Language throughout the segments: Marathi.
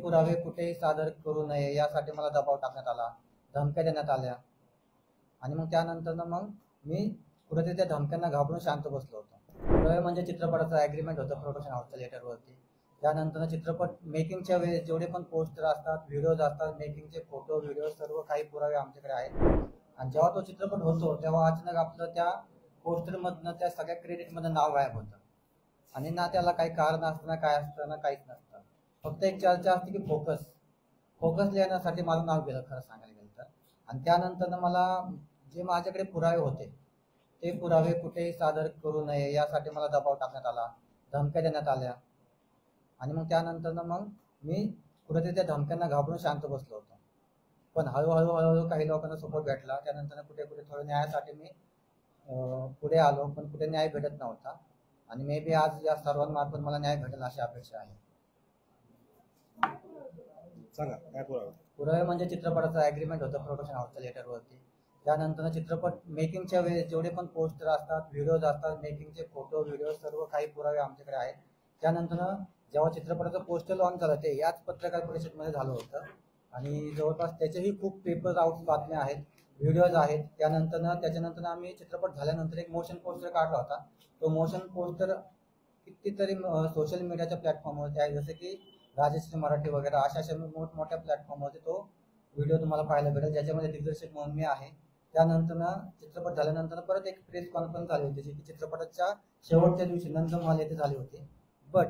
पुरावे कुठेही सादर करू नये यासाठी मला दबाव टाकण्यात आला, धमक्या देण्यात आल्या. आणि मग त्यानंतर मग मी कुठेतरी त्या धमक्यांना घाबरून शांत बसलो होतो. पुरावे म्हणजे चित्रपटाचं ॲग्रीमेंट होतं प्रोडक्शन हाऊसच्या लेटरवरती. त्यानंतर चित्रपट मेकिंगच्या वेळेस जेवढे पण पोस्टर असतात, व्हिडिओज असतात, मेकिंगचे फोटो व्हिडिओ सर्व काही पुरावे आमच्याकडे आहेत. आणि जेव्हा तो चित्रपट होतो तेव्हा अचानक आपलं त्या पोस्टरमधनं त्या सगळ्या क्रेडिटमधनं नाव गायब होतं. आणि ना त्याला काही कारण असतं, ना काय असतं, ना काहीच नसतं. फक्त एक चर्चा असते की फोकस लिहिण्यासाठी माझं नाव गेलं खरं सांगायला गेलं तर. आणि त्यानंतर मला जे माझ्याकडे पुरावे होते ते पुरावे कुठेही सादर करू नये यासाठी मला दबाव टाकण्यात आला, धमक्या देण्यात आल्या. आणि मग त्यानंतर मग मी कुठेतरी त्या धमक्यांना घाबरून शांत बसलो होतो. पण हळूहळू काही लोकांना सपोर्ट भेटला. त्यानंतर कुठे थोडं न्यायासाठी मी पुढे आलो, पण कुठे न्याय भेटत नव्हता. आणि मे बी आज या सर्वांमार्फत मला न्याय भेटेल अशी अपेक्षा आहे. सांगा काय पुरावे म्हणजे चित्रपटाचं ॲग्रीमेंट होतं प्रोडक्शन हाऊसच्या लेटरवरती. त्यानंतर चित्रपट मेकिंगच्या वेळेस जेवढे पण पोस्टर असतात, व्हिडिओज असतात, मेकिंगचे फोटो व्हिडिओ सर्व काही पुरावे आमच्याकडे आहेत. त्यानंतर जेव्हा चित्रपटाचं पोस्टर लॉन्च झालं ते याच पत्रकार परिषदेमध्ये झालं होतं. आणि जवळपास त्याचेही खूप पेपर आउट बातम्या आहेत, व्हिडिओज आहेत. त्याच्यानंतर आम्ही चित्रपट झाल्यानंतर एक मोशन पोस्टर काढला होता. तो मोशन पोस्टर कितीतरी सोशल मीडियाच्या प्लॅटफॉर्मवरती आहे, जसे की राजश्री मराठी वगैरे अशा मोठमोठ्या प्लॅटफॉर्मवरती तो व्हिडिओ तुम्हाला पाहायला भेटेल, ज्याच्यामध्ये दिग्दर्शक म्हणून मी आहे. त्यानंतर चित्रपट झाल्यानंतर परत एक प्रेस कॉन्फरन्स झाली होती, जी की चित्रपटाच्या शेवटच्या दिवशी नंदमहाल येथे झाली होती. बट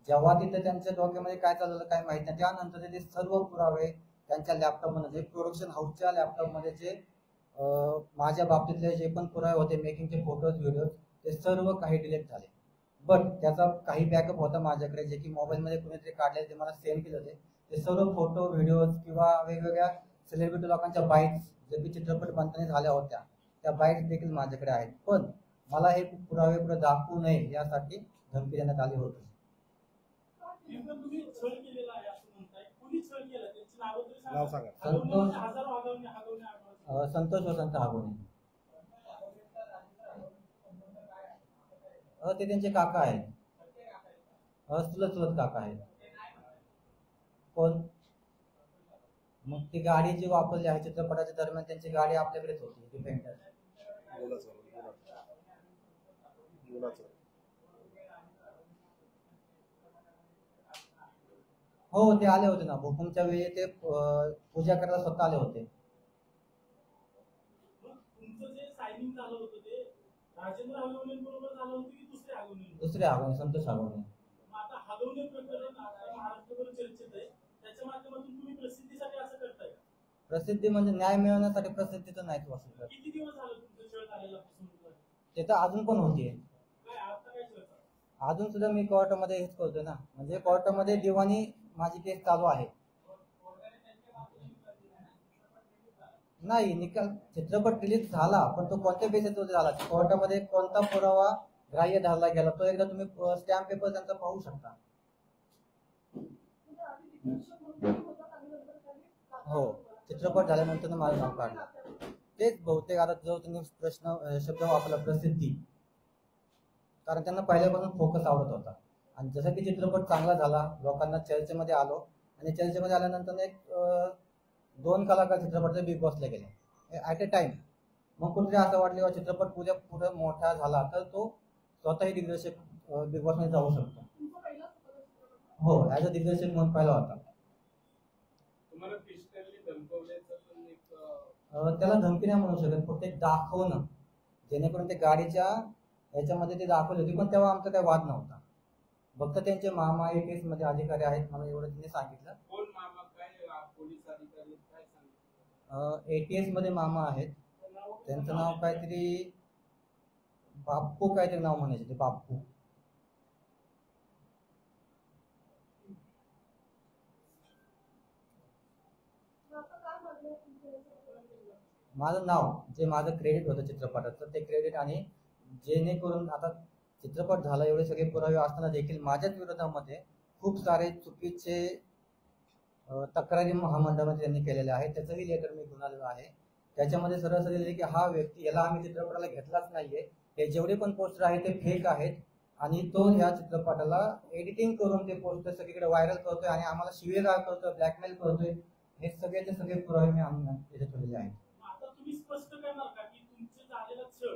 जेव्हा तिथे त्यांच्या डोक्यामध्ये काय चाललं काय माहित नाही. त्यानंतर ते सर्व पुरावे त्यांच्या लॅपटॉपमध्ये, प्रोडक्शन हाऊसच्या लॅपटॉपमध्ये जे माझ्या बाबतीतले जे पण पुरावे होते, मेकिंगचे फोटोज व्हिडिओज, ते सर्व काही डिलीट झाले. बट त्याचा काही बॅकअप होता माझ्याकडे, जे की मोबाईलमध्ये कुणीतरी काढले, ते मला सेंड केले होते. ते सर्व फोटो व्हिडिओज किंवा वेगवेगळ्या सेलिब्रिटी लोकांच्या बाईट्स जे की चित्रपट बनताना झाल्या होत्या, त्या बाईट्स देखील माझ्याकडे आहेत. पण मला हे पुरावे पुढे दाखवू नये यासाठी धमकी देण्यात आली होती. संतोष वसंत हागवणे. ते त्यांचे काका आहेत, चुलत काका आहेत. कोण? मग ती गाडी जी वापरली आहे चित्रपटाच्या दरम्यान, त्यांची गाडी आपल्याकडेच होती, डिफेंडर. हो, ते आले होते ना भूकंपच्या वेळी, ते पूजा करायला स्वतः आले होते. दुसरे हागवणे, संतोष हागवणे. प्रसिद्धी म्हणजे न्याय मिळवण्यासाठी, प्रसिद्धी तर नाहीच वाचलं. ते तर अजून पण होतीये, अजून सुद्धा मी कोर्टामध्ये हेच करतोय ना. म्हणजे कोर्टामध्ये दिवाणी माझी केस चालू आहे. नाही, निकाल चित्रपट रिलीज झाला, पण तो कोणत्या बेसिसवर झाला, कोर्टामध्ये कोणता पुरावा ग्राह्य धरला गेला, तो एकदा तुम्ही स्टॅम्प पेपर त्यांचा पाहू शकता. हो, चित्रपट झाल्यानंतर माझं नाव काढलं. तेच बहुतेक आता जो तुम्ही शब्द वापरला प्रसिद्धी, कारण त्यांना पहिल्यापासून फोकस आवडत होता. आणि जसं की चित्रपट चांगला झाला, लोकांना चर्चेमध्ये आलो, आणि चर्चेमध्ये आल्यानंतर एक 2 कलाकार चित्रपटाचे बिग बॉसला गेले ॲट अ टाइम. मग कुठेतरी असं वाटलं चित्रपट पुढे मोठा झाला तर तो स्वतःही दिग्दर्शक बिग बॉसमध्ये जाऊ शकतो. हो, ॲज अ दिग्दर्शक म्हणून पाहिला होता. त्याला धमकी नाही म्हणू शकत, फक्त एक दाखवणं, जेणेकरून ते गाडीच्या याच्यामध्ये ते दाखवले होते. पण तेव्हा आमचा काही वाद नव्हता. फक्त त्यांचे मामा ATS मध्ये अधिकारी आहेत, मला एवढं त्यांनी सांगितलं. ATS मध्ये मामा आहेत, त्यांचं नाव काहीतरी बाप्पू, काहीतरी नाव म्हणायचे ते, बाप्पू. माझं नाव, जे माझं क्रेडिट होतं चित्रपटाचं, ते क्रेडिट, आणि जेणेकरून आता चित्रपट झाला एवढे सगळे पुरावे असताना देखील माझ्याच विरोधामध्ये खूप सारे चुकीचे तक्रारी महामंडळामध्ये त्यांनी केलेले आहेत. त्याचंही लेटर मी घेऊन आलेलो आहे. त्याच्यामध्ये सरळ लिहिले की हा व्यक्ती, याला आम्ही चित्रपटाला घेतलाच नाहीये, हे जेवढे पण पोस्टर आहेत ते फेक आहेत, आणि तो ह्या चित्रपटाला एडिटिंग करून ते पोस्टर सगळीकडे व्हायरल करतोय आणि आम्हाला शिवीगाळ करतोय, ब्लॅकमेल करतोय. हे सगळेचे सगळे पुरावे मी आणून तिथे ठेवलेले आहेत. आता तुम्ही स्पष्ट करणार का की तुमचे झालेला छळ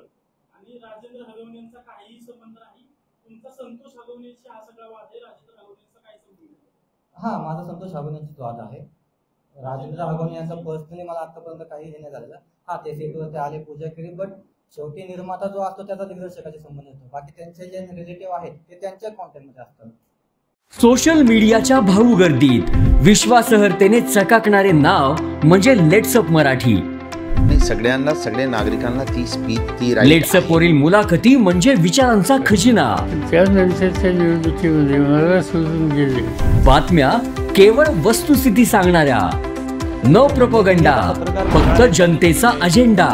आणि राजेंद्र हगवणे यांचा काहीही संबंध नाही? तुमचा संतोष हगवणेशी हा सगळा वाद आहे, राजेंद्र हगवणेंचा काय संबंध आहे? हा, माझा संतोष हगवणेंचाच वाद आहे. राजेंद्र हगवणे यांचा पर्सनली मला आतापर्यंत काही हे नाही झालेलं. हा, ते सेटवरती आले, पूजा केली, बट शेवटी निर्माता जो असतो त्याचा दिग्दर्शकाशी संबंध येतो. बाकी त्यांचे जे रिलेटिव्ह आहेत ते त्यांच्या कॉन्टॅक्टमध्ये असतात. सोशल मीडियाच्या भाऊ गर्दीत विश्वासार्हतेने चकाकणारे नाव म्हणजे लेट्सअप मराठी. सगळ्यांना, सगळ्या नागरिकांना ती स्पीच, ती लेट्सअप वरील मुलाखती म्हणजे विचारांचा खजिना. त्यानंतरच्या निवडणुकीमध्ये मला सोडून गेले. बातम्या केवळ वस्तुस्थिती सांगणाऱ्या, न प्रोपगंडा, फक्त जनतेचा अजेंडा.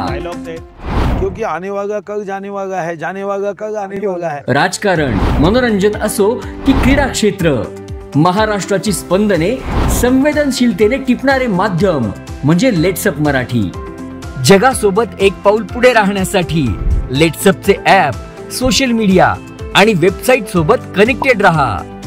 क्योंकि आने वाला कल जाने वाला है, जाने वाला कल आने वाला है. राजकारण, मनोरंजन असो की क्रीडा क्षेत्र, महाराष्ट्राची स्पंदने संवेदनशीलतेने टिपणारे माध्यम म्हणजे लेट्सअप मराठी. जगासोबत एक पाऊल पुढे राहण्यासाठी लेट्सअपचे ॲप, सोशल मीडिया आणि वेबसाईट सोबत कनेक्टेड रहा.